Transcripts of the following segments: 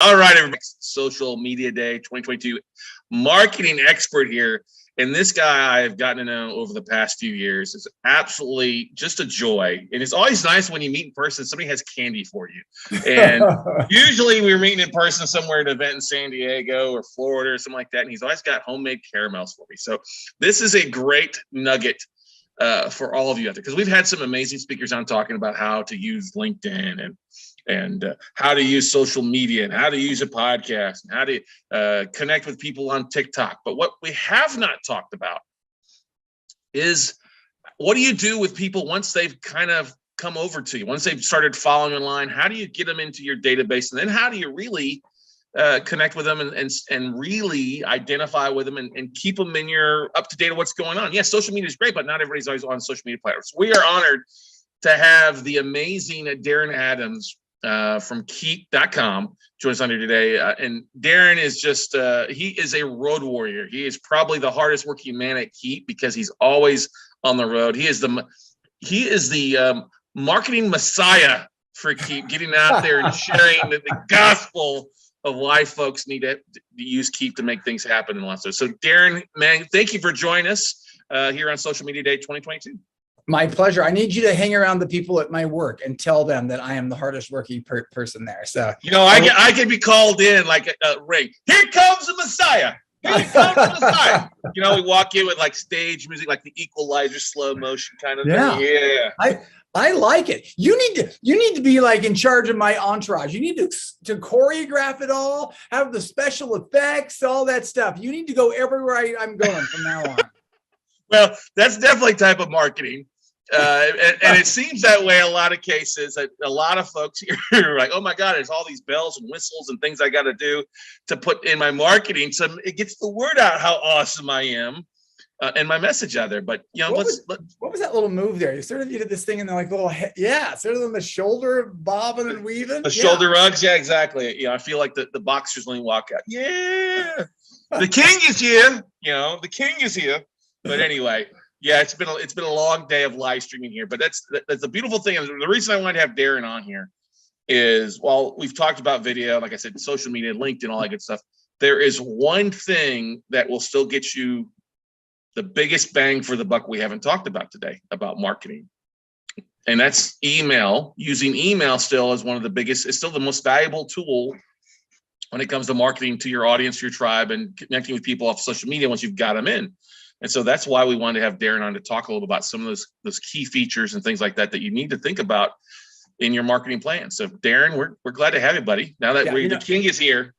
All right, everybody. Social Media Day 2022 marketing expert here. And this guy I've gotten to know over the past few years is absolutely just a joy. And it's always nice when you meet in person, somebody has candy for you. And usually we're meeting in person somewhere at an event in San Diego or Florida or something like that. And he's always got homemade caramels for me. So this is a great nugget for all of you out there, because we've had some amazing speakers on talking about how to use LinkedIn and how to use social media and how to use a podcast and how to connect with people on TikTok. But what we have not talked about is, what do you do with people once they've kind of come over to you, once they've started following online? How do you get them into your database? And then how do you really connect with them and really identify with them and keep them in your up to date of what's going on? Yes, social media is great, but not everybody's always on social media platforms. We are honored to have the amazing Darin Adams from Keep.com join us on here today. And Darin is just, he is a road warrior. He is probably the hardest working man at Keep because he's always on the road. He is the marketing messiah for Keep, getting out there and sharing the gospel of why folks need to use Keep to make things happen in life. So Darin, man, thank you for joining us here on Social Media Day 2022. My pleasure. I need you to hang around the people at my work and tell them that I am the hardest working person there. So, I can be called in like Ray. Here comes the Messiah. Here comes the Messiah. We walk in with like stage music, like the Equalizer slow motion kind of thing. Yeah. I like it. You need to be like in charge of my entourage. You need to choreograph it all, have the special effects, all that stuff. You need to go everywhere I'm going from now on. Well, that's definitely type of marketing. And it seems that way in a lot of cases. That a lot of folks here are like, oh my God, there's all these bells and whistles and things I got to do to put in my marketing. So it gets the word out how awesome I am and my message out there. But, what was that little move there? You did this thing and they're like sort of on the shoulder, bobbing and weaving. The shoulder rugs. Yeah, exactly. I feel like the boxers when they walk out. Yeah, the king is here. The king is here. But anyway. Yeah, it's been a long day of live streaming here, but that's the beautiful thing. The reason I wanted to have Darin on here is, while we've talked about video, like I said, social media, LinkedIn, all that good stuff, there is one thing that will still get you the biggest bang for the buck we haven't talked about today about marketing. And that's email. Using email still is one of the biggest, it's still the most valuable tool when it comes to marketing to your audience, your tribe, and connecting with people off social media once you've got them in. And so that's why we wanted to have Darin on to talk a little about some of those key features and things like that you need to think about in your marketing plan. So Darin, we're glad to have you, buddy. Now that the king is here,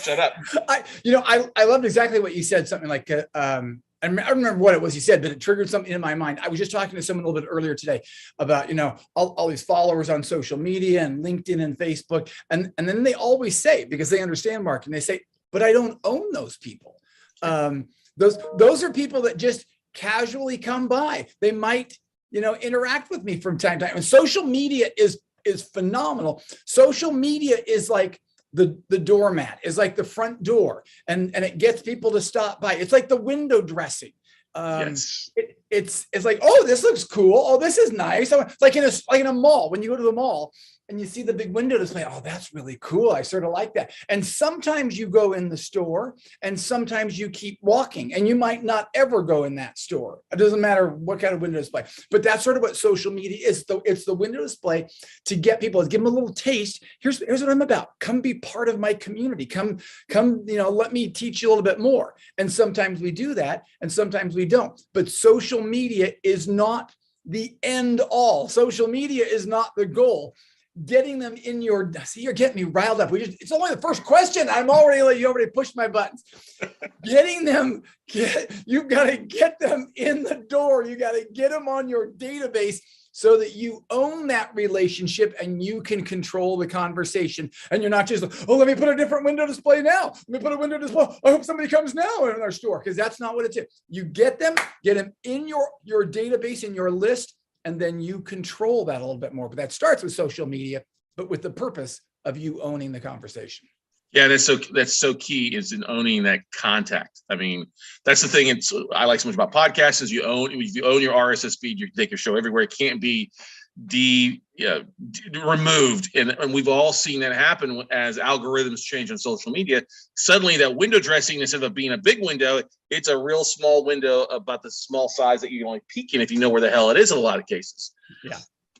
shut up. I loved exactly what you said. Something like, I remember what it was you said, but it triggered something in my mind. I was just talking to someone a little bit earlier today about, all these followers on social media and LinkedIn and Facebook. And then they always say, because they understand marketing, they say, but I don't own those people. Those are people that just casually come by. They might, interact with me from time to time. And social media is phenomenal. Social media is like the doormat, is like the front door, and it gets people to stop by. It's like the window dressing. Yes. It's like, oh, this looks cool. Oh, this is nice. It's like in a mall. When you go to the mall and you see the big window display, oh, that's really cool. I sort of like that. And sometimes you go in the store and sometimes you keep walking and you might not ever go in that store. It doesn't matter what kind of window display, but that's sort of what social media is. It's the window display to get people, to give them a little taste. Here's what I'm about. Come be part of my community. Come, let me teach you a little bit more. And sometimes we do that and sometimes we don't. But social media is not the end all. Social media is not the goal. Getting them in you're getting me riled up. It's only the first question. You already pushed my buttons. You've got to get them in the door. You got to get them on your database so that you own that relationship and you can control the conversation. And you're not just, let me put a different window display now. Let me put a window display. I hope somebody comes now in our store, because that's not what it's in. You get them in your database, in your list, and then you control that a little bit more. But that starts with social media, but with the purpose of you owning the conversation. Yeah, that's so key, is in owning that contact. I mean, that's the thing I like so much about podcasts is if you own your RSS feed, you can take your show everywhere. It can't be removed. And we've all seen that happen as algorithms change on social media. Suddenly that window dressing, instead of being a big window, it's a real small window about the small size that you can only peek in if you know where the hell it is in a lot of cases. Yeah.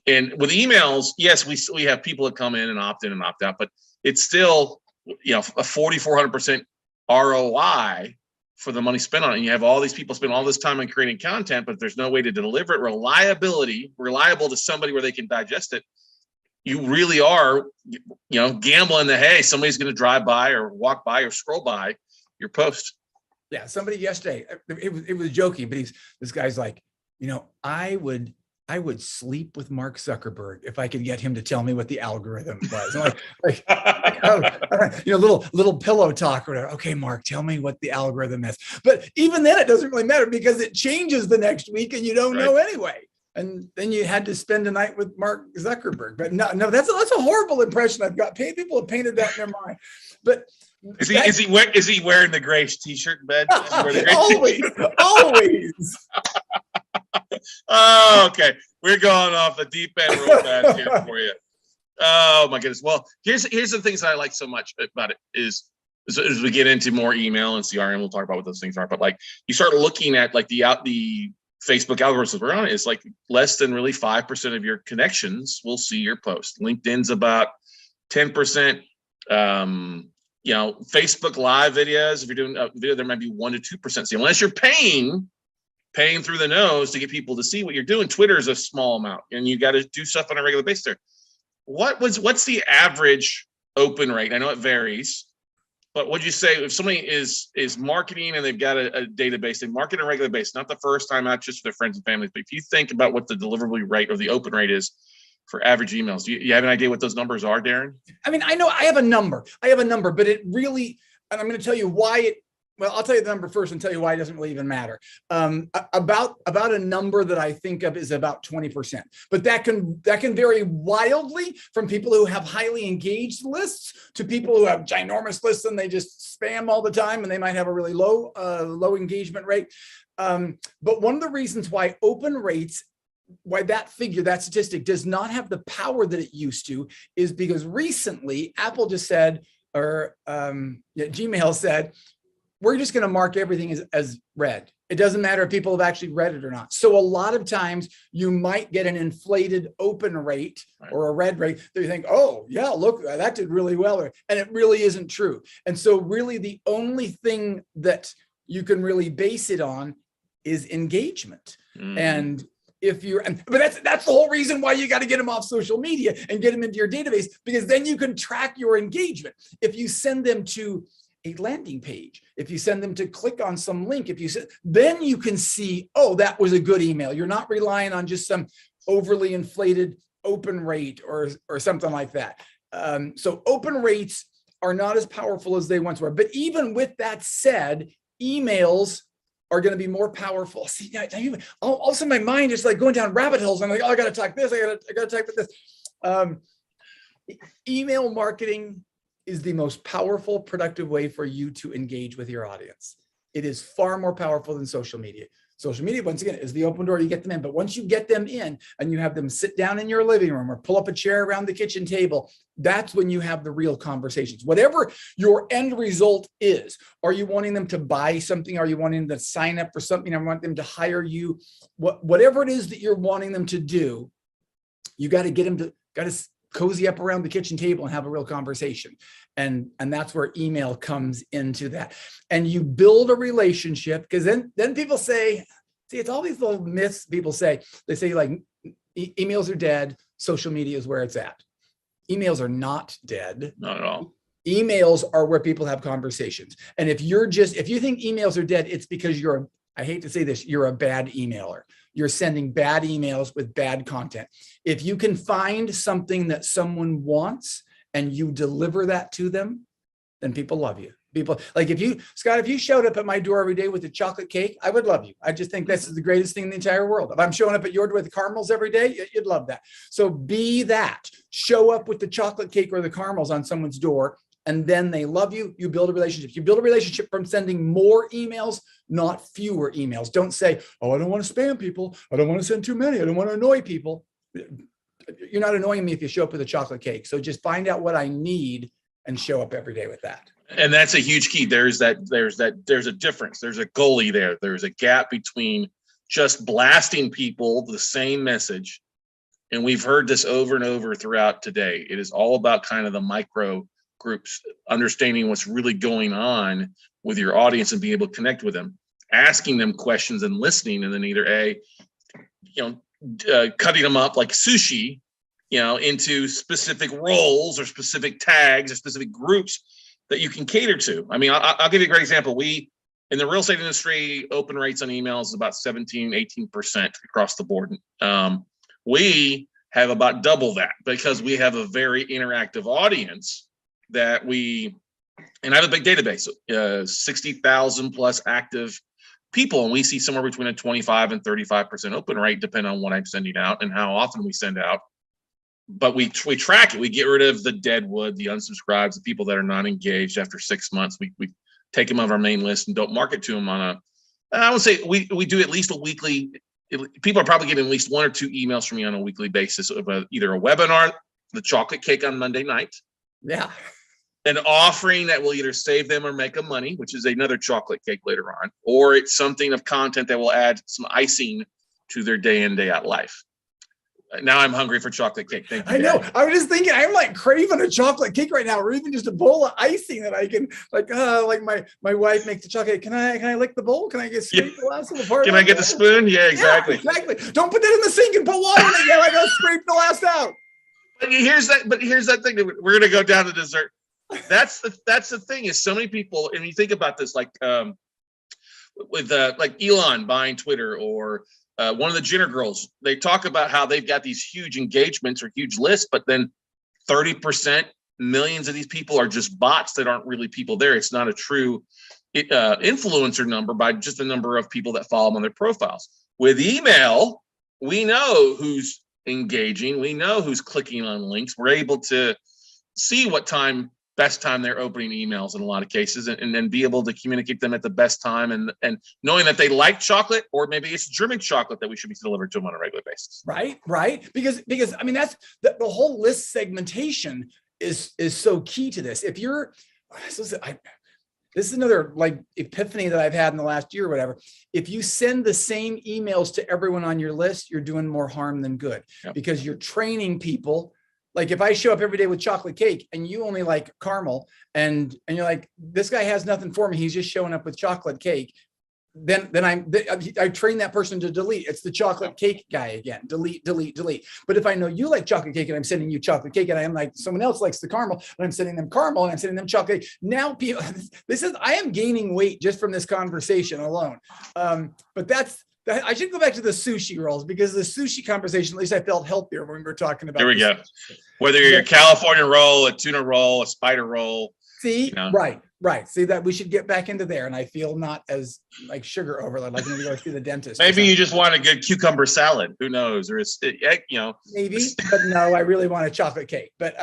And with emails, yes, we have people that come in and opt out, but it's still, a 4,400% ROI for the money spent on it. And you have all these people spend all this time on creating content, but there's no way to deliver it reliable to somebody where they can digest it. You really are, gambling that, hey, somebody's going to drive by or walk by or scroll by your post. Yeah. Somebody yesterday, it was joking, but this guy's like, I would sleep with Mark Zuckerberg if I could get him to tell me what the algorithm was. Little pillow talk or whatever. Okay, Mark, tell me what the algorithm is. But even then, it doesn't really matter because it changes the next week and you don't know anyway. And then you had to spend a night with Mark Zuckerberg. But no, that's a horrible impression I've got. People have painted that in their mind. But is he wearing the gray t-shirt in bed? Always. Oh, okay. We're going off the deep end real fast here for you. Oh my goodness. Well, here's the things that I like so much about it is as we get into more email and CRM, we'll talk about what those things are. But like you start looking at like the Facebook algorithms we're on, it's like less than really 5% of your connections will see your post. LinkedIn's about 10%. Facebook live videos, if you're doing a video, there might be 1 to 2%. See, unless you're paying through the nose to get people to see what you're doing. Twitter is a small amount, and you got to do stuff on a regular basis there. What's the average open rate? I know it varies, but would you say if somebody is marketing and they've got a database, they market on a regular basis, not the first time out just for their friends and families, but if you think about what the deliverable rate or the open rate is for average emails, do you have an idea what those numbers are, Darin? I mean, I know I have a number, but it really, and I'm going to tell you why I'll tell you the number first and tell you why it doesn't really even matter. About a number that I think of is about 20%, but that can vary wildly from people who have highly engaged lists to people who have ginormous lists and they just spam all the time and they might have a really low engagement rate. But one of the reasons why that statistic does not have the power that it used to is because recently Apple just said, or Gmail said, we're just going to mark everything as read. It doesn't matter if people have actually read it or not. So a lot of times you might get an inflated open rate or a read rate that you think, oh yeah, look, that did really well. And it really isn't true. And so really the only thing that you can really base it on is engagement. And but that's the whole reason why you got to get them off social media and get them into your database, because then you can track your engagement. If you send them to a landing page, if you send them to click on some link, then you can see, oh, that was a good email. You're not relying on just some overly inflated open rate or something like that. So open rates are not as powerful as they once were. But even with that said, emails are going to be more powerful. See, all of a sudden my mind is like going down rabbit holes. I'm like, oh, I got to talk this. I got to talk about this. Email marketing is the most powerful, productive way for you to engage with your audience. It is far more powerful than social media. Social media, once again, is the open door, you get them in. But once you get them in and you have them sit down in your living room or pull up a chair around the kitchen table, that's when you have the real conversations. Whatever your end result is, are you wanting them to buy something? Are you wanting them to sign up for something? I want them to hire you. Whatever it is that you're wanting them to do, you got to get them to cozy up around the kitchen table and have a real conversation. And that's where email comes into that. And you build a relationship, because then people say, see, it's all these little myths people say. They say like emails are dead. Social media is where it's at. Emails are not dead. Not at all. Emails are where people have conversations. And if you think emails are dead, it's because I hate to say this, you're a bad emailer. You're sending bad emails with bad content. If you can find something that someone wants and you deliver that to them, then people love you. People like if you showed up at my door every day with a chocolate cake, I would love you. I just think this is the greatest thing in the entire world. If I'm showing up at your door with caramels every day, you'd love that. So be that. Show up with the chocolate cake or the caramels on someone's door, and then they love you. You build a relationship. You build a relationship from sending more emails, not fewer emails. Don't say, oh, I don't want to spam people. I don't want to send too many. I don't want to annoy people. you're not annoying me if you show up with a chocolate cake. So just find out what I need and show up every day with that. And that's a huge key. There's a difference. There's a goalie there. There's a gap between just blasting people the same message. And we've heard this over and over throughout today. It is all about kind of the micro groups, understanding what's really going on with your audience and being able to connect with them, asking them questions and listening, and then either cutting them up like sushi, into specific roles or specific tags or specific groups that you can cater to. I mean, I'll give you a great example. We, in the real estate industry, open rates on emails is about 17, 18% across the board. We have about double that because we have a very interactive audience and I have a big database, 60,000 plus active people. And we see somewhere between a 25 and 35% open rate, depending on what I'm sending out and how often we send out. But we track it. We get rid of the deadwood, the unsubscribes, the people that are not engaged after 6 months. We take them off our main list and don't market to them I would say we do at least a weekly. People are probably getting at least 1 or 2 emails from me on a weekly basis of either a webinar, the chocolate cake on Monday night. Yeah. An offering that will either save them or make them money, which is another chocolate cake later on, or it's something of content that will add some icing to their day in, day out life. Now I'm hungry for chocolate cake. Thank you. I know. I was just thinking, I'm like craving a chocolate cake right now, or even just a bowl of icing that I can like my wife makes the chocolate. Can I lick the bowl? Can I get scrape the last little part? Can I get the spoon? Yeah, exactly. Yeah, exactly. Don't put that in the sink and put water in it. Yeah, I gotta scrape the last out. But here's that thing that we're gonna go down to dessert. That's the thing is so many people, and you think about this like like Elon buying Twitter or one of the Jenner girls, they talk about how they've got these huge engagements or huge lists, but then 30%, millions of these people are just bots that aren't really people there. It's not a true influencer number by just the number of people that follow them on their profiles. With email, we know who's engaging. We know who's clicking on links. We're able to see what best time they're opening emails in a lot of cases, and then be able to communicate them at the best time and knowing that they like chocolate, or maybe it's German chocolate that we should be delivered to them on a regular basis. Right. Because I mean, that's the whole list segmentation is so key to this. If you're, this is another like epiphany that I've had in the last year or whatever. If you send the same emails to everyone on your list, you're doing more harm than good. Yep. Because you're training people. Like if I show up every day with chocolate cake and you only like caramel and you're like, this guy has nothing for me, he's just showing up with chocolate cake. Then I train that person to delete. It's the chocolate cake guy again. Delete. But if I know you like chocolate cake and I'm sending you chocolate cake, and I'm like someone else likes the caramel and I'm sending them caramel and I'm sending them chocolate cake. Now people, I am gaining weight just from this conversation alone. But I should go back to the sushi rolls, because the sushi conversation, at least I felt healthier when we were talking about. There we go. Whether you're a California roll, a tuna roll, a spider roll. See, right. See that we should get back into there, and I feel not as like sugar overload, like when we go through the dentist. Maybe you just want a good cucumber salad. Who knows? Or maybe, but no, I really want a chocolate cake. But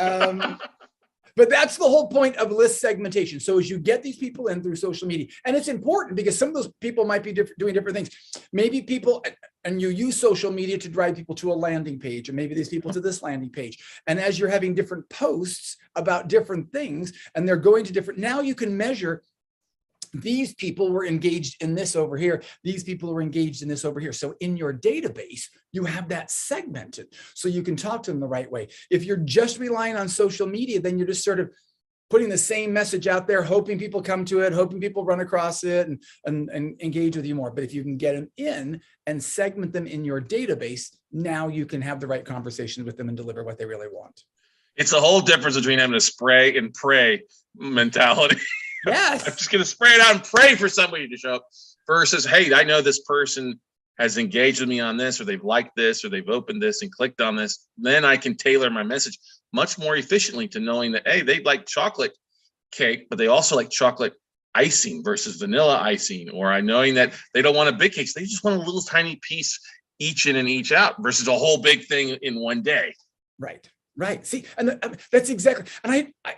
But that's the whole point of list segmentation. So as you get these people in through social media, and it's important because some of those people might be doing different things. Maybe people, and you use social media to drive people to a landing page, and maybe these people to this landing page. And as you're having different posts about different things, and they're going to different, now you can measure these people were engaged in this over here. These people were engaged in this over here. So in your database, you have that segmented so you can talk to them the right way. If you're just relying on social media, then you're just sort of putting the same message out there, hoping people come to it, hoping people run across it and engage with you more. But if you can get them in and segment them in your database, now you can have the right conversations with them and deliver what they really want. It's a whole difference between having a spray and pray mentality. Yes. I'm just going to spray it out and pray for somebody to show up versus, hey, I know this person has engaged with me on this, or they've liked this, or they've opened this and clicked on this. Then I can tailor my message much more efficiently to knowing that, hey, they like chocolate cake, but they also like chocolate icing versus vanilla icing, or knowing that they don't want a big cake. So they just want a little tiny piece each in and each out versus a whole big thing in one day. Right. See, and that's exactly, and I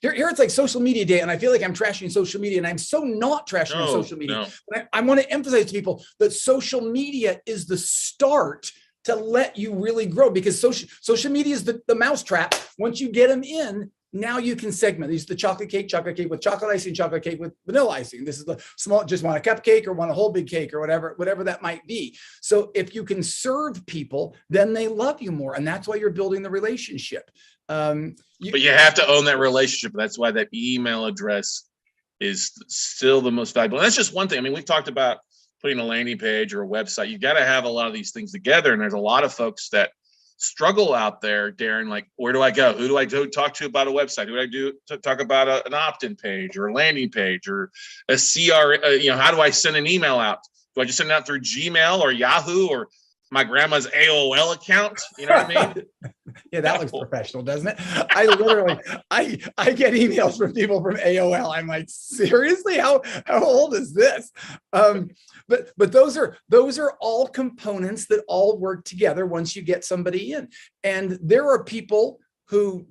here it's like social media day, and I feel like I'm trashing social media, and I'm so not trashing social media. No. But I want to emphasize to people that social media is the start to let you really grow, because social media is the mousetrap. Once you get them in, now you can segment. These are the chocolate cake with chocolate icing, chocolate cake with vanilla icing. This is the small, just want a cupcake or want a whole big cake or whatever that might be. So if you can serve people, then they love you more. And that's why you're building the relationship. But you have to own that relationship. That's why that email address is still the most valuable. And that's just one thing. I mean, we've talked about putting a landing page or a website. You got to have a lot of these things together. And there's a lot of folks that struggle out there, Darin, like, where do I go? Who do I go talk to about a website? Who do I do to talk about an opt-in page or a landing page or a CR? How do I send an email out? Do I just send it out through Gmail or Yahoo or my grandma's AOL account? You know what I mean? Yeah, that looks professional, doesn't it? I literally, I get emails from people from AOL. I'm like, seriously, how old is this? But those are all components that all work together once you get somebody in. And there are people who,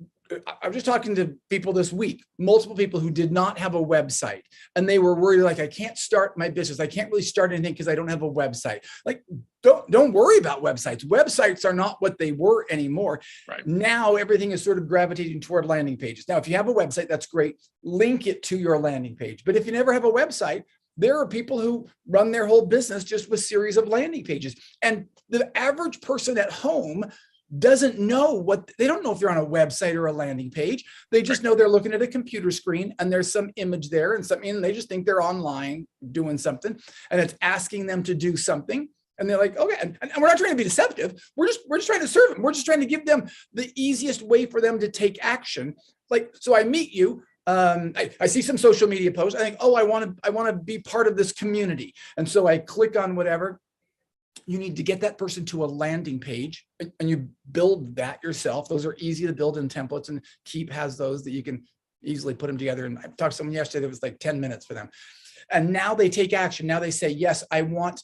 I was just talking to people this week, multiple people who did not have a website, and they were worried, like, I can't start my business. I can't really start anything because I don't have a website. Like, don't worry about websites. Websites are not what they were anymore. Right. Now everything is sort of gravitating toward landing pages. Now, if you have a website, that's great. Link it to your landing page. But if you never have a website, there are people who run their whole business just with series of landing pages. And the average person at home doesn't know they don't know if they're on a website or a landing page. They just know they're looking at a computer screen and there's some image there and something, and they just think they're online doing something, and it's asking them to do something. And they're like, okay, and we're not trying to be deceptive. We're just trying to serve them. We're just trying to give them the easiest way for them to take action. Like, so I meet you. I see some social media posts. I think, oh, I want to be part of this community. And so I click on whatever. You need to get that person to a landing page, and you build that yourself. Those are easy to build in templates, and Keep has those that you can easily put them together. And I talked to someone yesterday that was like 10 minutes for them. And now they take action. Now they say, yes, I want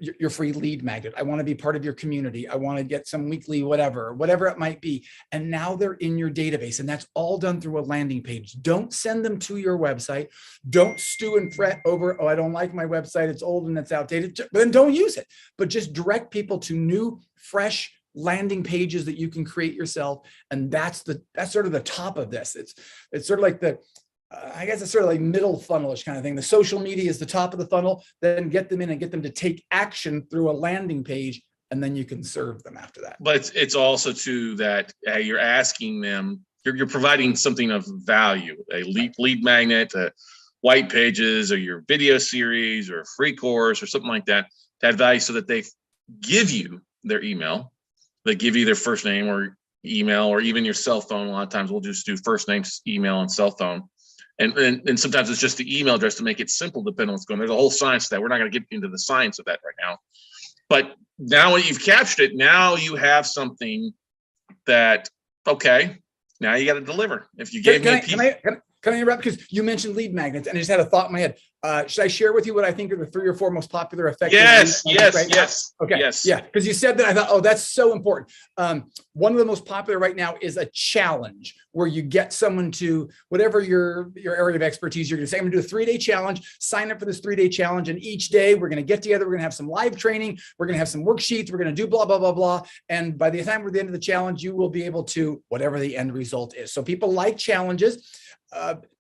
your free lead magnet. I want to be part of your community. I want to get some weekly, whatever it might be. And now they're in your database, and that's all done through a landing page. Don't send them to your website. Don't stew and fret over, oh, I don't like my website. It's old and it's outdated. Then don't use it, but just direct people to new, fresh landing pages that you can create yourself. And that's sort of the top of this. It's sort of like I guess it's sort of like middle funnelish kind of thing. The social media is the top of the funnel, then get them in and get them to take action through a landing page, and then you can serve them after that. But it's also too that you're asking them, you're providing something of value, a lead magnet, white pages, or your video series, or a free course, or something like that, to add value so that they give you their email, they give you their first name or email, or even your cell phone. A lot of times we'll just do first name, email, and cell phone. And sometimes it's just the email address to make it simple, depending on what's going on. There's a whole science to that. We're not going to get into the science of that right now. But now when you've captured it, now you have something that, okay, now you got to deliver. If you gave me a piece. Can I interrupt? Because you mentioned lead magnets, and I just had a thought in my head. Should I share with you what I think are the 3 or 4 most popular effective? Yes. Okay. Yes. Yeah. Because you said that, I thought, oh, that's so important. One of the most popular right now is a challenge where you get someone to, whatever your area of expertise, you're going to say, I'm going to do a 3-day challenge, sign up for this 3-day challenge. And each day we're going to get together. We're going to have some live training. We're going to have some worksheets. We're going to do blah, blah, blah, blah. And by the time we're at the end of the challenge, you will be able to, whatever the end result is. So people like challenges.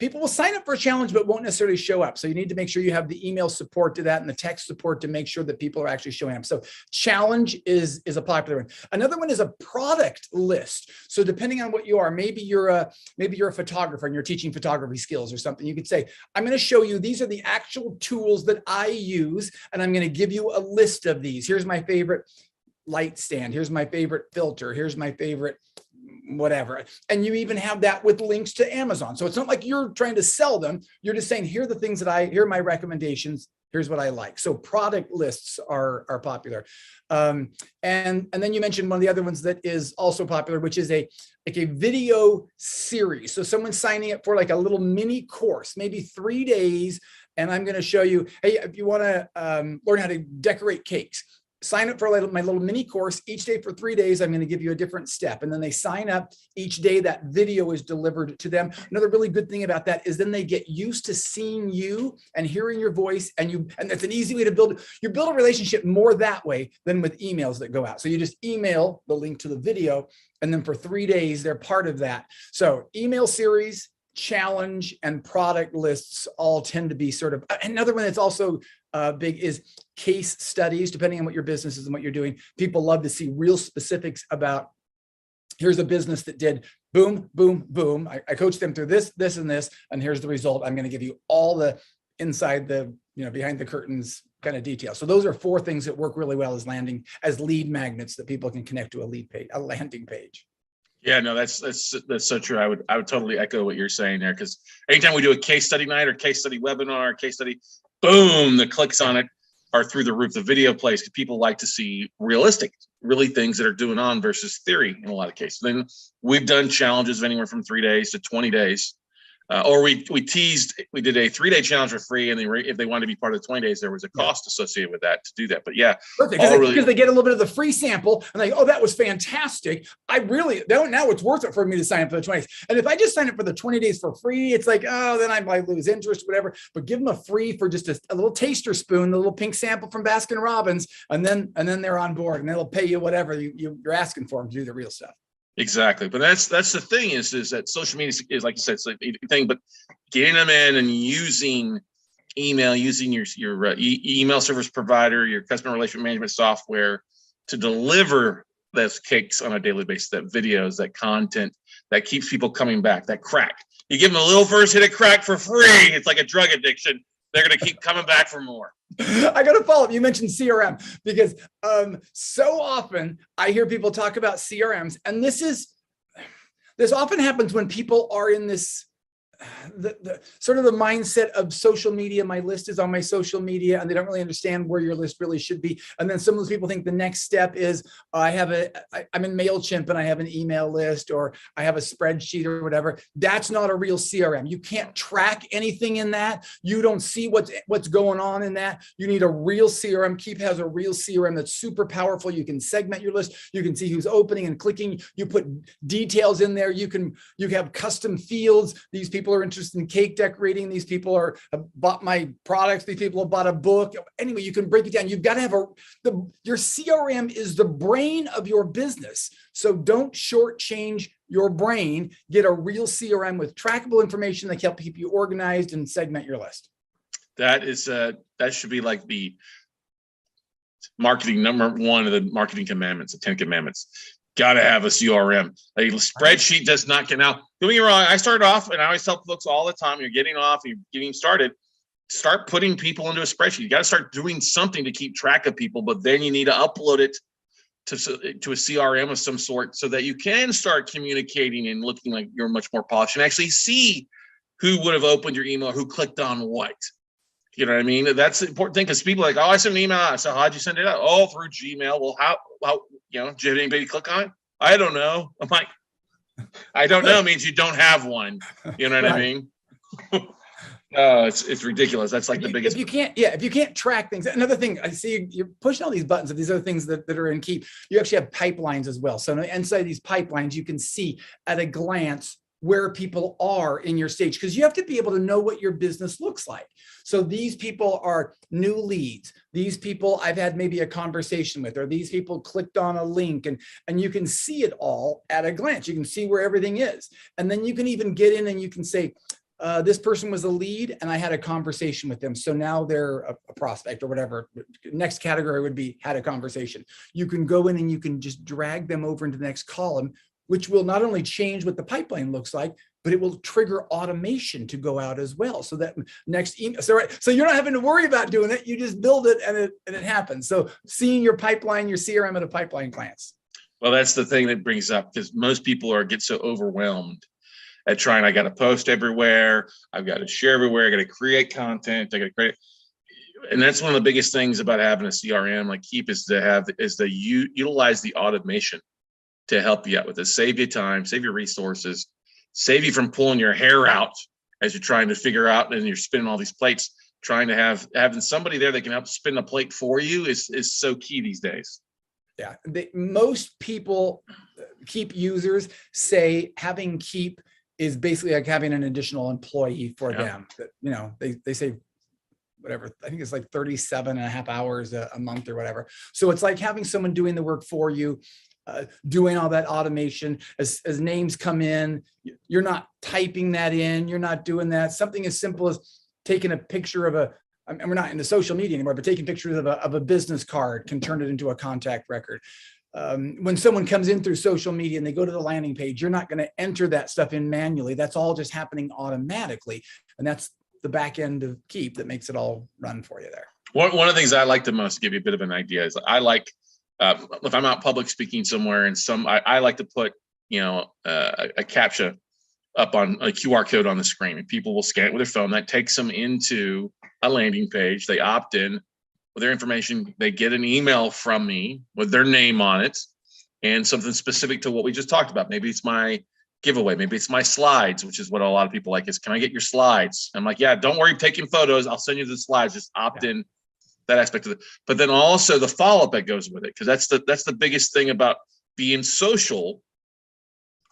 People will sign up for a challenge, but won't necessarily show up. So you need to make sure you have the email support to that and the text support to make sure that people are actually showing up. So challenge is a popular one. Another one is a product list. So depending on what you are, maybe you're a photographer and you're teaching photography skills or something. You could say, I'm going to show you, these are the actual tools that I use, and I'm going to give you a list of these. Here's my favorite light stand. Here's my favorite filter. Here's my favorite whatever. And you even have that with links to Amazon. So it's not like you're trying to sell them. You're just saying, here are the things that here are my recommendations. Here's what I like. So product lists are popular. And then you mentioned one of the other ones that is also popular, which is a video series. So someone's signing up for like a little mini course, maybe 3 days. And I'm going to show you, hey, if you want to learn how to decorate cakes, sign up for my little mini course. Each day for 3 days, I'm going to give you a different step. And then they sign up. Each day that video is delivered to them. Another really good thing about that is then they get used to seeing you and hearing your voice. And that's an easy way to build a relationship more that way than with emails that go out. So you just email the link to the video, and then for 3 days, they're part of that. So email series, challenge, and product lists all tend to be sort of. Another one that's also big is case studies. Depending on what your business is and what you're doing, people love to see real specifics about, here's a business that did boom, boom, boom. I coached them through this, this, and this, and here's the result. I'm going to give you all the inside the, behind the curtains kind of details. So those are 4 things that work really well as lead magnets that people can connect to a landing page. Yeah, no, that's so true. I would totally echo what you're saying there, because anytime we do a case study night or case study webinar, case study, boom, the clicks on it are through the roof. The video plays, because people like to see realistic, really things that are doing on versus theory in a lot of cases. Then we've done challenges of anywhere from 3 days to 20 days. Or we did a 3-day challenge for free, and if they wanted to be part of the 20 days, there was a cost associated with that to do that. But yeah, because they get a little bit of the free sample and they go, oh, that was fantastic. Now it's worth it for me to sign up for the 20 days. And if I just sign up for the 20 days for free, it's like, oh, then I might lose interest, whatever. But give them a free for just a little taster spoon, the little pink sample from Baskin Robbins, and then they're on board, and they'll pay you whatever you're asking for them to do the real stuff. Exactly. But that's the thing is that social media is, like you said, it's like a thing, but getting them in and using email, using your email service provider, your customer relationship management software to deliver those cakes on a daily basis, that videos, that content that keeps people coming back, that crack. You give them a little first hit of crack for free. It's like a drug addiction. They're going to keep coming back for more. I got to follow up. You mentioned CRM, because so often I hear people talk about CRMs, and this often happens when people are in this the sort of the mindset of social media. My list is on my social media, and they don't really understand where your list really should be. And then some of those people think the next step is I'm in MailChimp and I have an email list, or I have a spreadsheet or whatever. That's not a real CRM. You can't track anything in that. You don't see what's going on in that. You need a real CRM. Keep has a real CRM that's super powerful. You can segment your list. You can see who's opening and clicking. You put details in there. You have custom fields. These people are interested in cake decorating. These people have bought my products. These people have bought a book. Anyway, you can break it down. You've got to have your CRM is the brain of your business. So don't shortchange your brain. Get a real CRM with trackable information that can help keep you organized and segment your list. That should be like the marketing number 1 of the marketing commandments, the 10 commandments. Got to have a CRM. A spreadsheet does not get out. Don't get me wrong. I started off, and I always tell folks all the time, you're getting off, you're getting started, start putting people into a spreadsheet. You got to start doing something to keep track of people, but then you need to upload it to a CRM of some sort so that you can start communicating and looking like you're much more polished and actually see who would have opened your email, who clicked on what. You know what I mean? That's the important thing, because people are like, oh, I sent an email out. So how'd you send it out? Oh, through Gmail. Well, how did anybody click on it? I don't know. I'm like, I don't know means you don't have one. You know what I mean? No, it's ridiculous. That's like the biggest. If you can't track things. Another thing, I see you're pushing all these buttons of these other things that are in Keep. You actually have pipelines as well. So inside these pipelines, you can see at a glance where people are in your stage, because you have to be able to know what your business looks like. So these people are new leads. These people I've had maybe a conversation with, or these people clicked on a link, and you can see it all at a glance. You can see where everything is. And then you can even get in and you can say, this person was a lead and I had a conversation with them. So now they're a prospect or whatever. Next category would be had a conversation. You can go in and you can just drag them over into the next column, which will not only change what the pipeline looks like, but it will trigger automation to go out as well. So that next email, so you're not having to worry about doing it. You just build it and it happens. So seeing your pipeline, your CRM at a pipeline glance. Well, that's the thing that brings up, because most people get so overwhelmed at trying. I got to post everywhere. I've got to share everywhere. I got to create content. I got to create. And that's one of the biggest things about having a CRM like Keep is to utilize the automation to help you out with this. Save you time, save your resources, save you from pulling your hair out as you're trying to figure out and you're spinning all these plates. trying to having somebody there that can help spin the plate for you is so key these days. Yeah, most people, Keep users say having Keep is basically like having an additional employee for them. That, you know, they say whatever, I think it's like 37 and a half hours a month or whatever. So it's like having someone doing the work for you, doing all that automation. As names come in, you're not typing that in, you're not doing that. Something as simple as taking a picture of and we're not in the social media anymore, but taking pictures of a business card can turn it into a contact record. When someone comes in through social media and they go to the landing page, you're not going to enter that stuff in manually. That's all just happening automatically. And that's the back end of Keep that makes it all run for you there. One of the things I like the most, to give you a bit of an idea, is I like, if I'm out public speaking somewhere and I like to put, a CAPTCHA up on a QR code on the screen, and people will scan it with their phone. That takes them into a landing page. They opt in with their information. They get an email from me with their name on it and something specific to what we just talked about. Maybe it's my giveaway. Maybe it's my slides, which is what a lot of people like, is, can I get your slides? I'm like, yeah, don't worry, taking photos. I'll send you the slides. Just opt in that aspect of it. But then also the follow-up that goes with it, because that's the biggest thing about being social,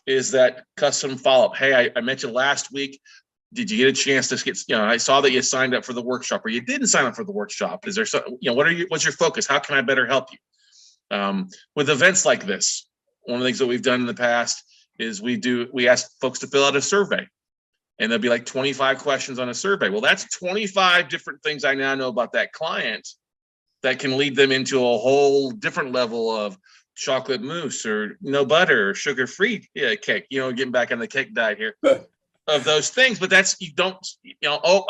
is that custom follow-up. Hey, I mentioned last week, did you get a chance to get, I saw that you signed up for the workshop, or you didn't sign up for the workshop. Is there some, what's your focus? How can I better help you? With events like this, one of the things that we've done in the past is we ask folks to fill out a survey, and there'll be like 25 questions on a survey. Well, that's 25 different things I now know about that client that can lead them into a whole different level of chocolate mousse or no butter or sugar-free cake, getting back on the cake diet here of those things. But that's, you don't,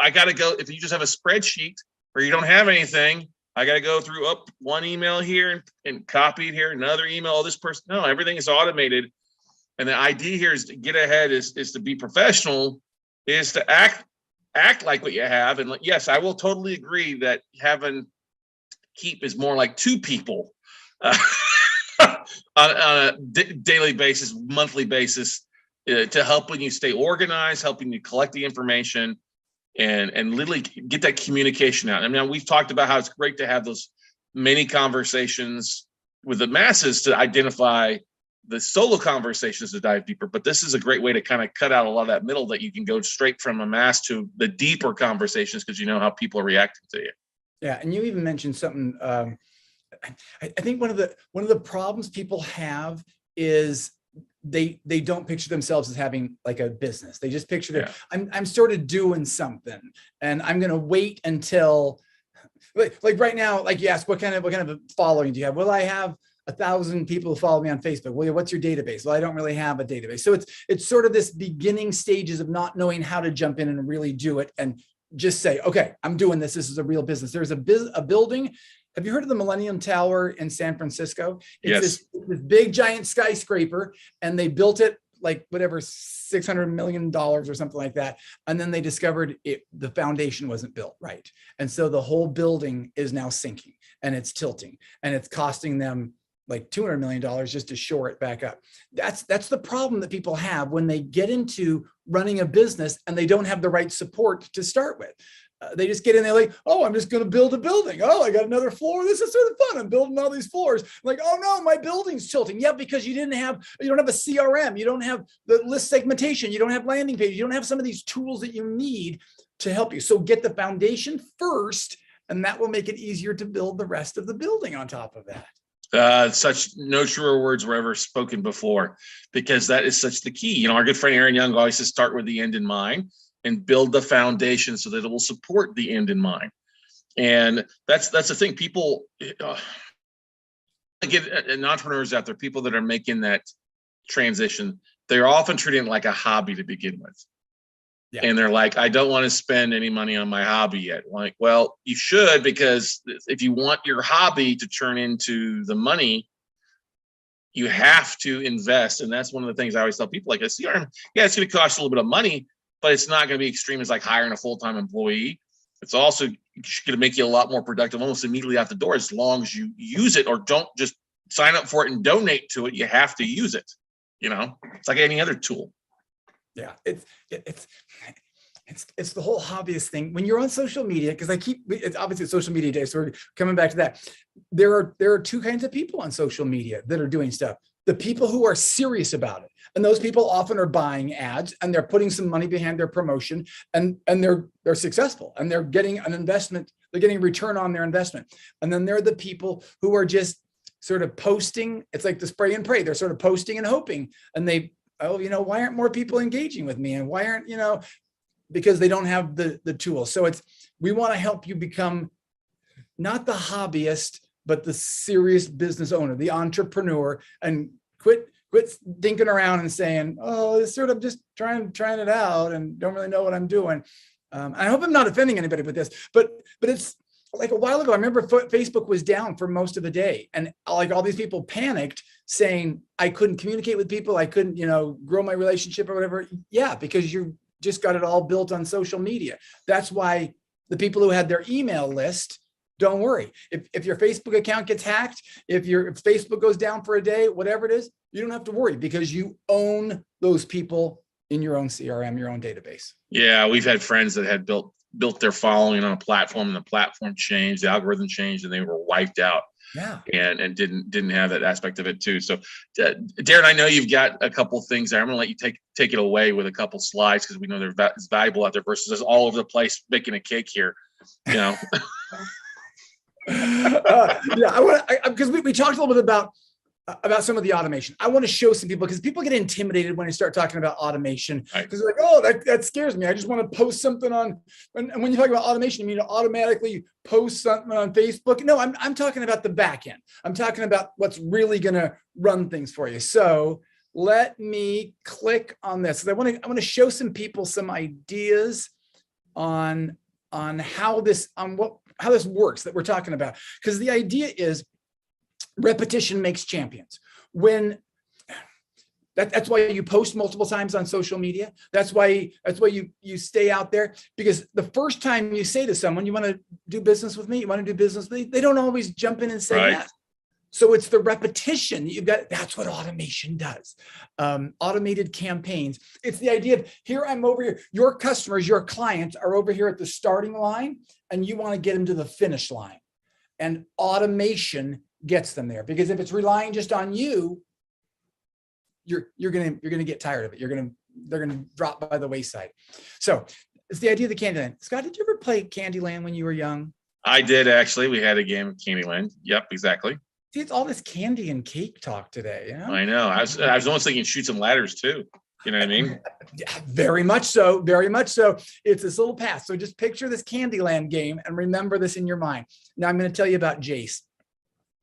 I got to go. If you just have a spreadsheet or you don't have anything, I got to go through one email here and copy it here, another email, this person. No, everything is automated. And the idea here is to get ahead, is to be professional, is to act like what you have. And yes, I will totally agree that having Keep is more like two people on a daily basis, monthly basis, to helping you stay organized, helping you collect the information, and literally get that communication out. I mean, we've talked about how it's great to have those many conversations with the masses to identify the solo conversations to dive deeper, but this is a great way to kind of cut out a lot of that middle, that you can go straight from a mass to the deeper conversations, because you know how people are reacting to you. Yeah, and you even mentioned something. I think one of the problems people have is they don't picture themselves as having like a business. They just picture that I'm sort of doing something, and I'm going to wait until like right now, like you ask, what kind of following do you have? Well, I have 1,000 people who follow me on Facebook. Well, what's your database? Well, I don't really have a database. So it's sort of this beginning stages of not knowing how to jump in and really do it and just say, okay, I'm doing this. This is a real business. There's a building. Have you heard of the Millennium Tower in San Francisco? It's this big giant skyscraper, and they built it like whatever, $600 million or something like that. And then they discovered the foundation wasn't built right. And so the whole building is now sinking, and it's tilting, and it's costing them like $200 million just to shore it back up. That's the problem that people have when they get into running a business and they don't have the right support to start with. They just get in there like, oh, I'm just going to build a building. Oh, I got another floor. This is sort of fun. I'm building all these floors. Like, oh no, my building's tilting. Yeah, because you don't have a CRM. You don't have the list segmentation. You don't have landing pages. You don't have some of these tools that you need to help you. So get the foundation first, and that will make it easier to build the rest of the building on top of that. Such no truer words were ever spoken before, because that is such the key. Our good friend Aaron Young always says, start with the end in mind and build the foundation so that it will support the end in mind. And that's the thing. People and entrepreneurs out there, people that are making that transition, they're often treating it like a hobby to begin with. Yeah. And they're like, I don't want to spend any money on my hobby yet. Like, well, you should, because if you want your hobby to turn into the money, you have to invest. And that's one of the things I always tell people, like a CRM, it's going to cost a little bit of money, but it's not going to be extreme as like hiring a full-time employee. It's also going to make you a lot more productive almost immediately out the door, as long as you use it, or don't just sign up for it and donate to it. You have to use it. It's like any other tool. Yeah, it's the whole hobbyist thing. When you're on social media, because it's obviously social media day, so we're coming back to that. There are two kinds of people on social media that are doing stuff. The people who are serious about it, and those people often are buying ads and they're putting some money behind their promotion, and they're successful and they're getting an investment. They're getting a return on their investment. And then there are the people who are just sort of posting. It's like the spray and pray. They're sort of posting and hoping, and why aren't more people engaging with me? And why aren't, because they don't have the tools. So we want to help you become not the hobbyist, but the serious business owner, the entrepreneur, and quit dinking around and saying, oh, it's sort of just trying it out and don't really know what I'm doing. I hope I'm not offending anybody with this, but it's like a while ago, I remember Facebook was down for most of the day, and like all these people panicked saying, I couldn't communicate with people. I couldn't, grow my relationship or whatever. Yeah, because you just got it all built on social media. That's why the people who had their email list, don't worry. If your Facebook account gets hacked, if Facebook goes down for a day, whatever it is, you don't have to worry because you own those people in your own CRM, your own database. Yeah, we've had friends that had built their following on a platform, and the platform changed, the algorithm changed, and they were wiped out. Yeah, and didn't have that aspect of it too. So, Darin, I know you've got a couple things there. I'm going to let you take it away with a couple slides because we know it's valuable out there versus us all over the place making a cake here. Yeah, I want because we talked a little bit about some of the automation. I want to show some people because people get intimidated when I start talking about automation because they're like, oh, that scares me. I just want to post something on, and when you talk about automation, you mean to automatically post something on Facebook? No, I'm talking about the back end. I'm talking about what's really going to run things for you. So let me click on this. I want to show some people some ideas on how this works that we're talking about. Because the idea is repetition makes champions. That's why you post multiple times on social media. That's why you stay out there, because the first time you say to someone, you want to do business with me, they don't always jump in and say yes. So it's the repetition that you've got. That's what automation does. Automated campaigns. It's the idea of, here I'm over here. Your customers, your clients are over here at the starting line, and you want to get them to the finish line. And automation gets them there, because if it's relying just on you, you're gonna get tired of it. They're gonna drop by the wayside. So it's the idea of the Candyland. Scott, did you ever play Candyland when you were young? I did, actually. We had a game of Candyland. Yep, exactly. See, it's all this candy and cake talk today. I know. I was almost thinking Chutes and Ladders too. You know what I mean? Yeah, very much so. Very much so. It's this little path. So just picture this Candyland game and remember this in your mind. Now I'm going to tell you about Jace.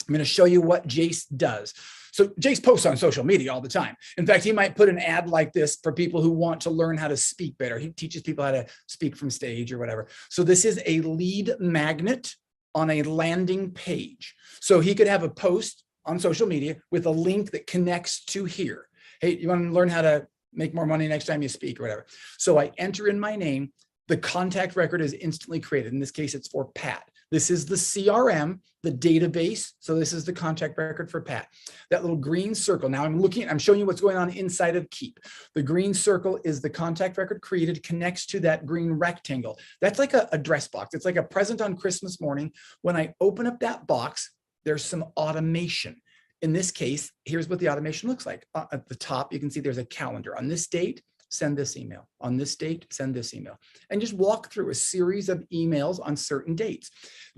I'm going to show you what Jace does. So Jace posts on social media all the time. In fact, he might put an ad like this for people who want to learn how to speak better. He teaches people how to speak from stage or whatever. So this is a lead magnet on a landing page. So he could have a post on social media with a link that connects to here. Hey, you want to learn how to make more money next time you speak or whatever. So I enter in my name. The contact record is instantly created. In this case, it's for Pat. This is the CRM, the database. So this is the contact record for Pat. That little green circle. Now I'm showing you what's going on inside of Keep. The green circle is the contact record created, connects to that green rectangle. That's like a address box. It's like a present on Christmas morning. When I open up that box, there's some automation. In this case, here's what the automation looks like. At the top, you can see there's a calendar. On this date, send this email. On this date, send this email. And just walk through a series of emails on certain dates.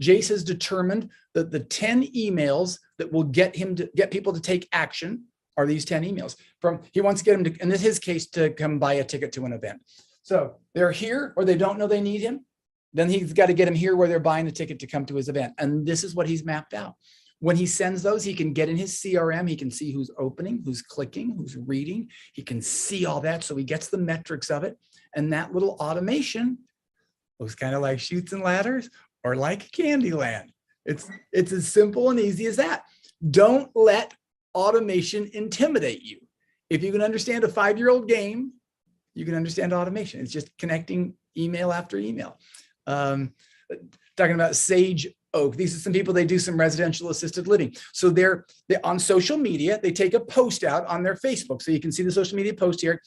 Jace has determined that the 10 emails that will get people to take action are these 10 emails. He wants to get them to, in his case, to come buy a ticket to an event. So they're here, or they don't know they need him. Then he's got to get them here where they're buying a ticket to come to his event. And this is what he's mapped out. When he sends those, he can get in his CRM. He can see who's opening, who's clicking, who's reading. He can see all that. So he gets the metrics of it. And that little automation looks kind of like Chutes and Ladders or like Candyland. It's as simple and easy as that. Don't let automation intimidate you. If you can understand a 5-year-old game, you can understand automation. It's just connecting email after email. Talking about Sage Oak. These are some people, they do some residential assisted living. So they're on social media. They take a post out on their Facebook. So you can see the social media post here.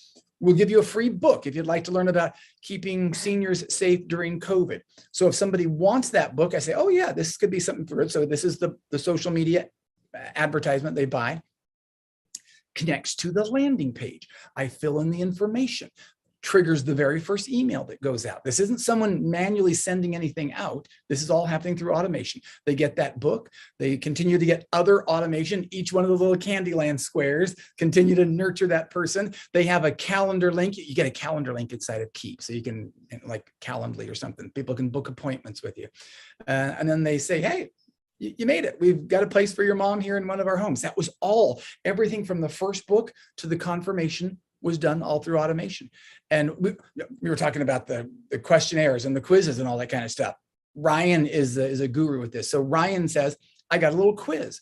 We'll give you a free book if you'd like to learn about keeping seniors safe during COVID. So if somebody wants that book, I say, oh yeah, this could be something for it. So this is the social media advertisement they buy. Connects to the landing page. I fill in the information, triggers the very first email that goes out. This isn't someone manually sending anything out. This is all happening through automation. They get that book. They continue to get other automation. Each one of the little Candyland squares continue to nurture that person. They have a calendar link. You get a calendar link inside of Keep. So you can, like Calendly or something, people can book appointments with you. And then they say, hey, you made it. We've got a place for your mom here in one of our homes. That was all. Everything from the first book to the confirmation was done all through automation. And we were talking about the questionnaires and the quizzes and all that kind of stuff. Ryan is a guru with this. So Ryan says, I got a little quiz.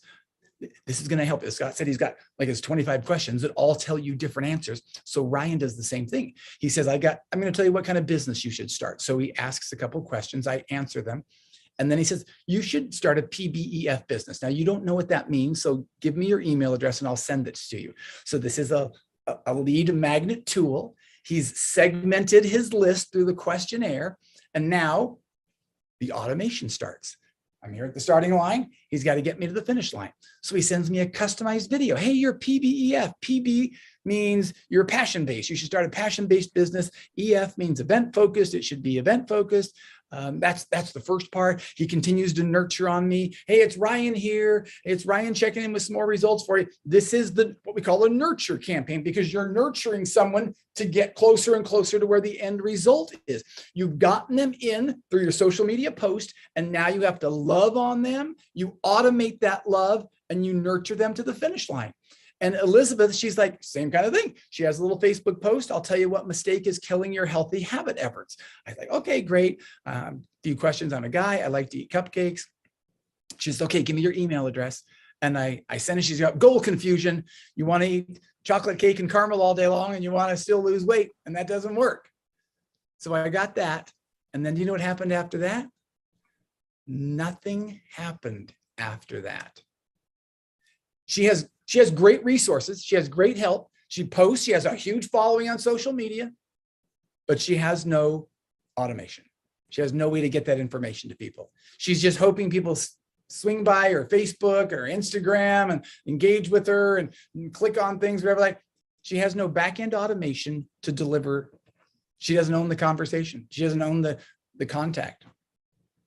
This is going to help you. Scott said he's got like his 25 questions that all tell you different answers. So Ryan does the same thing. He says, I'm going to tell you what kind of business you should start. So he asks a couple of questions. I answer them. And then he says, you should start a PBEF business. Now, you don't know what that means, so give me your email address and I'll send it to you. So this is a lead magnet tool. He's segmented his list through the questionnaire, and now the automation starts. I'm here at the starting line. He's got to get me to the finish line. So he sends me a customized video. Hey, you're PBEF. PB means you're passion-based. You should start a passion-based business. EF means event-focused. It should be event-focused. That's the first part. He continues to nurture on me. Hey, it's Ryan here. It's Ryan checking in with some more results for you. This is what we call a nurture campaign, because you're nurturing someone to get closer and closer to where the end result is. You've gotten them in through your social media post, and now you have to love on them. You automate that love and you nurture them to the finish line. And Elizabeth, she's like, same kind of thing. She has a little Facebook post. I'll tell you what mistake is killing your healthy habit efforts. I was like, okay, great. Few questions. I'm a guy. I like to eat cupcakes. She says, okay, give me your email address. And I sent it. She's got goal confusion. You want to eat chocolate cake and caramel all day long and you want to still lose weight, and that doesn't work. So I got that. And then do you know what happened after that? Nothing happened after that. She has great resources. She has great help. She posts. She has a huge following on social media, but she has no automation. She has no way to get that information to people. She's just hoping people swing by her Facebook or Instagram and engage with her and click on things, whatever. Like, she has no back-end automation to deliver. She doesn't own the conversation. She doesn't own the contact.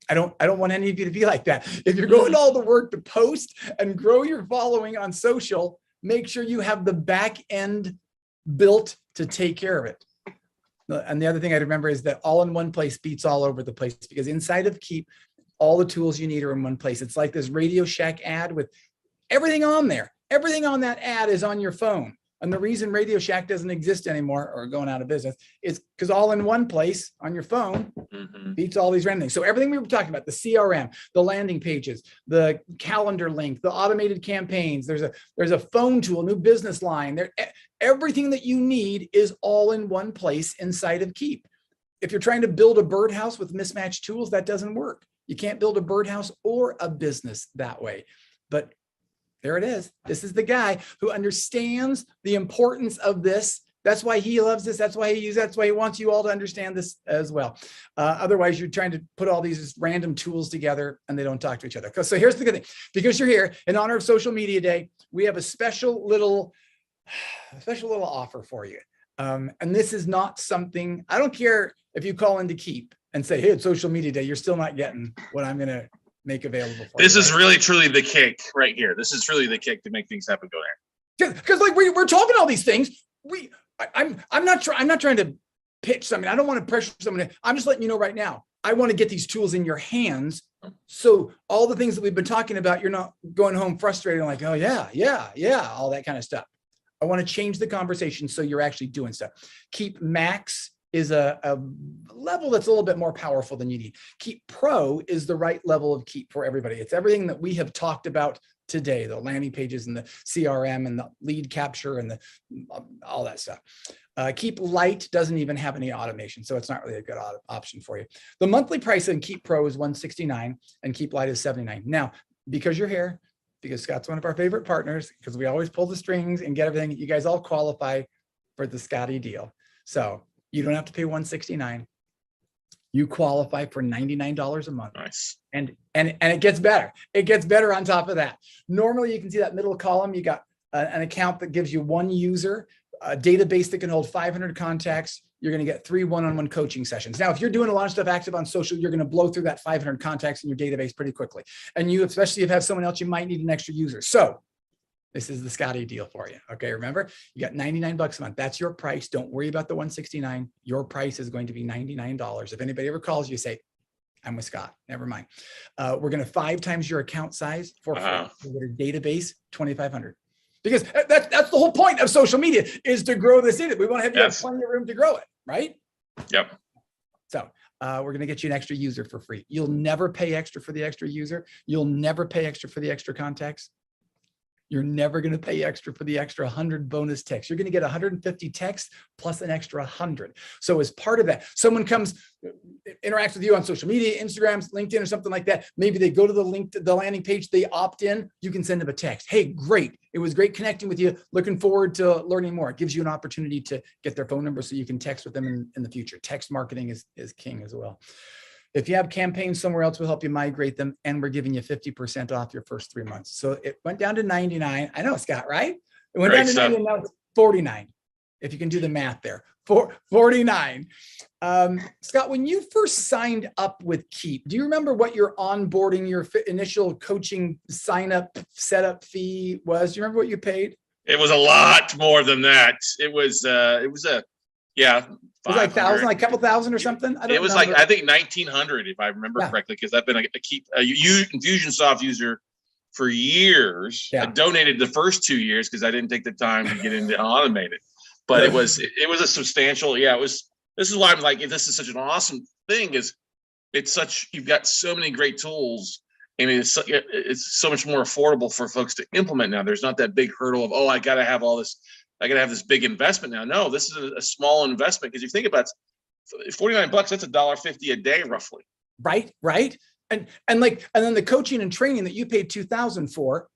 I don't want any of you to be like that. If you're going to all the work to post and grow your following on social, make sure you have the back end built to take care of it. And the other thing I'd remember is that all in one place beats all over the place, because inside of Keep, all the tools you need are in one place. It's like this Radio Shack ad with everything on there. Everything on that ad is on your phone. And the reason Radio Shack doesn't exist anymore or going out of business is because all in one place on your phone beats all these random things. So everything we were talking about, the CRM, the landing pages, the calendar link, the automated campaigns, there's a phone tool, new business line. Everything that you need is all in one place inside of Keep. If you're trying to build a birdhouse with mismatched tools, that doesn't work. You can't build a birdhouse or a business that way. But there it is. This is the guy who understands the importance of this. That's why he loves this. That's why he uses. That's why he wants you all to understand this as well. Otherwise, you're trying to put all these random tools together and they don't talk to each other. So here's the good thing. Because you're here in honor of Social Media Day, we have a special little offer for you. And this is not something, I don't care if you call into Keep and say, hey, it's Social Media Day, you're still not getting what I'm going to make available for this you. Is really truly the kick right here. This is really the kick to make things happen. Go there. Because like we're talking all these things. I'm not trying to pitch something. I don't want to pressure someone. I'm just letting you know right now. I want to get these tools in your hands. So all the things that we've been talking about, you're not going home frustrated and like, oh yeah, all that kind of stuff. I want to change the conversation so you're actually doing stuff. Keep Max is a level that's a little bit more powerful than you need. Keep Pro is the right level of Keep for everybody. It's everything that we have talked about today, the landing pages and the CRM and the lead capture and all that stuff. Keep Lite doesn't even have any automation, so it's not really a good option for you. The monthly price in Keep Pro is $169 and Keep Lite is $79. Now, because you're here, because Scott's one of our favorite partners, because we always pull the strings and get everything, you guys all qualify for the Scotty deal. So you don't have to pay $169. You qualify for $99 a month. Nice. And it gets better. It gets better on top of that. Normally, you can see that middle column. You got an account that gives you one user, a database that can hold 500 contacts. You're going to get 3 one-on-one coaching sessions. Now, if you're doing a lot of stuff active on social, you're going to blow through that 500 contacts in your database pretty quickly. And you, especially if you have someone else, you might need an extra user. So this is the Scotty deal for you. Okay. Remember, you got $99 a month. That's your price. Don't worry about the $169. Your price is going to be $99. If anybody ever calls you, say, I'm with Scott. Never mind. We're going to 5 times your account size for free. Your database, 2,500. Because that's the whole point of social media, is to grow this in it. We want to have you have plenty of room to grow it, right? Yep. So we're going to get you an extra user for free. You'll never pay extra for the extra user. You'll never pay extra for the extra contacts. You're never going to pay extra for the extra 100 bonus texts. You're going to get 150 texts plus an extra 100. So as part of that, someone comes, interacts with you on social media, Instagram, LinkedIn, or something like that. Maybe they go to the landing page, they opt in. You can send them a text. Hey, great. It was great connecting with you. Looking forward to learning more. It gives you an opportunity to get their phone number so you can text with them in the future. Text marketing is king as well. If you have campaigns somewhere else, we'll help you migrate them. And we're giving you 50% off your first 3 months. So it went down to 99. I know, Scott, right? It went down to 99, now it's 49. If you can do the math there, 49. Scott, when you first signed up with Keep, do you remember what your onboarding, your initial coaching sign up setup fee was? Do you remember what you paid? It was a lot more than that. It was It was like 1,000, like a couple thousand or something. It was like, I think 1,900, if I remember correctly, because I've been a Infusionsoft user for years. I donated the first 2 years because I didn't take the time to get into automated. But it was a substantial. This is why I'm like, this is such an awesome thing. You've got so many great tools, and it's so much more affordable for folks to implement now. There's not that big hurdle of, I got to have all this. I got to have this big investment now. No, this is a small investment, because you think about it, $49, that's $1.50 a day, roughly. Right. And then the coaching and training that you paid $2,000 for,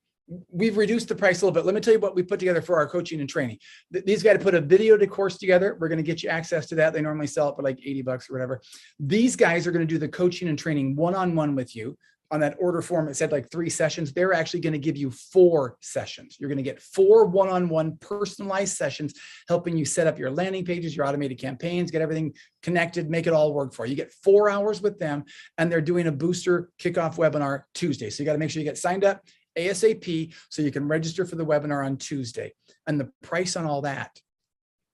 we've reduced the price a little bit. Let me tell you what we put together for our coaching and training. These guys put a video course together. We're going to get you access to that. They normally sell it for like $80 or whatever. These guys are going to do the coaching and training one-on-one with you. On that order form, it said like 3 sessions. They're actually going to give you 4 sessions. You're going to get 4 one-on-one personalized sessions, helping you set up your landing pages, your automated campaigns, get everything connected, make it all work for you. You get 4 hours with them, and they're doing a booster kickoff webinar Tuesday. So you got to make sure you get signed up ASAP so you can register for the webinar on Tuesday. And the price on all that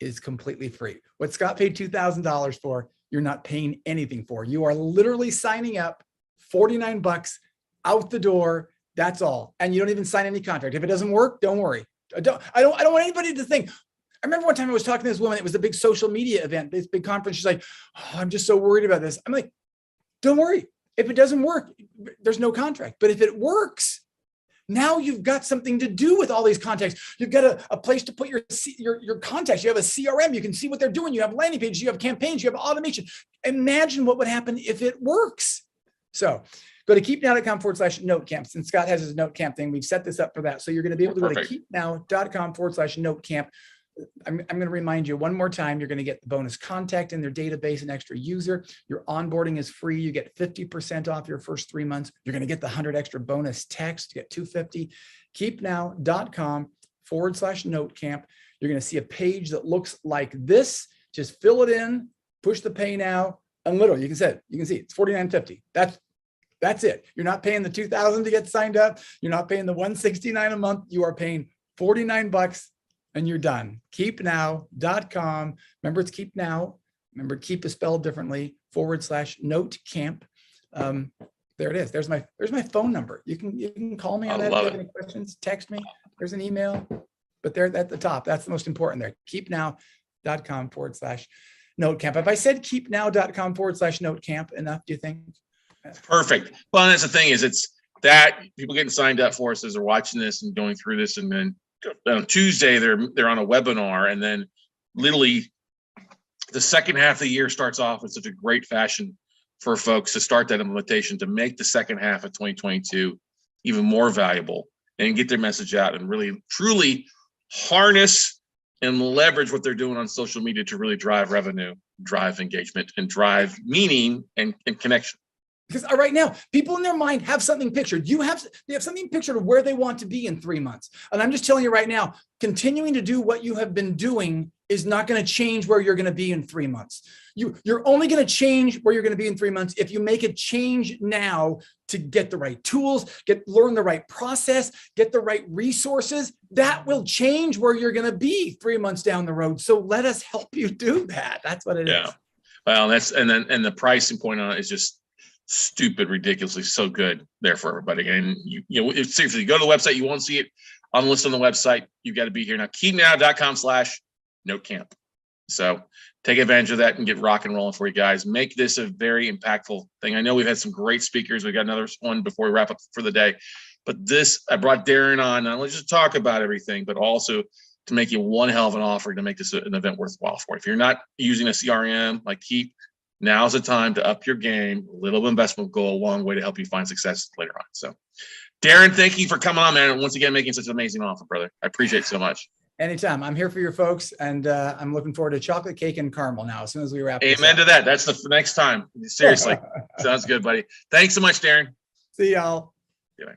is completely free. What Scott paid $2,000 for, you're not paying anything for. You are literally signing up, $49 out the door. That's all. And you don't even sign any contract. If it doesn't work, don't worry. I don't want anybody to think. I remember one time I was talking to this woman. It was a big social media event, this big conference. She's like, I'm just so worried about this. I'm like, don't worry. If it doesn't work, there's no contract. But if it works, now you've got something to do with all these contacts. You've got a place to put your contacts. You have a CRM. You can see what they're doing. You have landing pages. You have campaigns. You have automation. Imagine what would happen if it works. So go to keepnow.com/notecamp. Since Scott has his NoteCamp thing, we've set this up for that. So you're going to be able to go to keepnow.com/notecamp. I'm going to remind you one more time, you're going to get the bonus contact in their database, an extra user. Your onboarding is free. You get 50% off your first 3 months. You're going to get the 100 extra bonus text. You get 250. keepnow.com/notecamp. You're going to see a page that looks like this. Just fill it in, push the pay now, and literally you can see it's $49.50. That's it. You're not paying the $2,000 to get signed up. You're not paying the $169 a month. You are paying $49 and you're done. Keepnow.com. Remember, it's Keep Now. Remember, keep is spelled differently, /notecamp. There it is. There's my phone number. You can call me on that if you have any questions. Text me. There's an email. But there at the top, that's the most important there. Keepnow.com/notecamp. If I said keepnow.com/notecamp enough, do you think? Perfect. Well, that's the thing, is it's that people getting signed up for us as they're watching this and going through this, and then on Tuesday they're on a webinar, and then literally the second half of the year starts off in such a great fashion for folks to start that implementation, to make the second half of 2022 even more valuable and get their message out and really truly harness and leverage what they're doing on social media to really drive revenue, drive engagement, and drive meaning and connection. Because right now, people in their mind have something pictured. They have something pictured of where they want to be in 3 months. And I'm just telling you right now, continuing to do what you have been doing is not going to change where you're going to be in 3 months. You're only going to change where you're going to be in 3 months if you make a change now to get the right tools, learn the right process, get the right resources. That will change where you're going to be 3 months down the road. So let us help you do that. That's what it is. Well, and the pricing point on it is just stupid, ridiculously so good there for everybody. And seriously, go to the website. You won't see it on the list on the website. You got to be here now. KeepNow.com/NoteCamp. So take advantage of that and get rock and rolling for you guys. Make this a very impactful thing. I know we've had some great speakers. We got another one before we wrap up for the day. But I brought Darin on not only just to talk about everything, but also to make you one hell of an offer to make this an event worthwhile for you. If you're not using a CRM like Keep, now's the time to up your game. A little investment will go a long way to help you find success later on. So, Darin, thank you for coming on, man. And once again, making such an amazing offer, brother. I appreciate it so much. Anytime. I'm here for your folks. And I'm looking forward to chocolate cake and caramel now as soon as we wrap this up. Amen to that. That's the next time. Seriously. Sounds good, buddy. Thanks so much, Darin. See y'all. Yeah.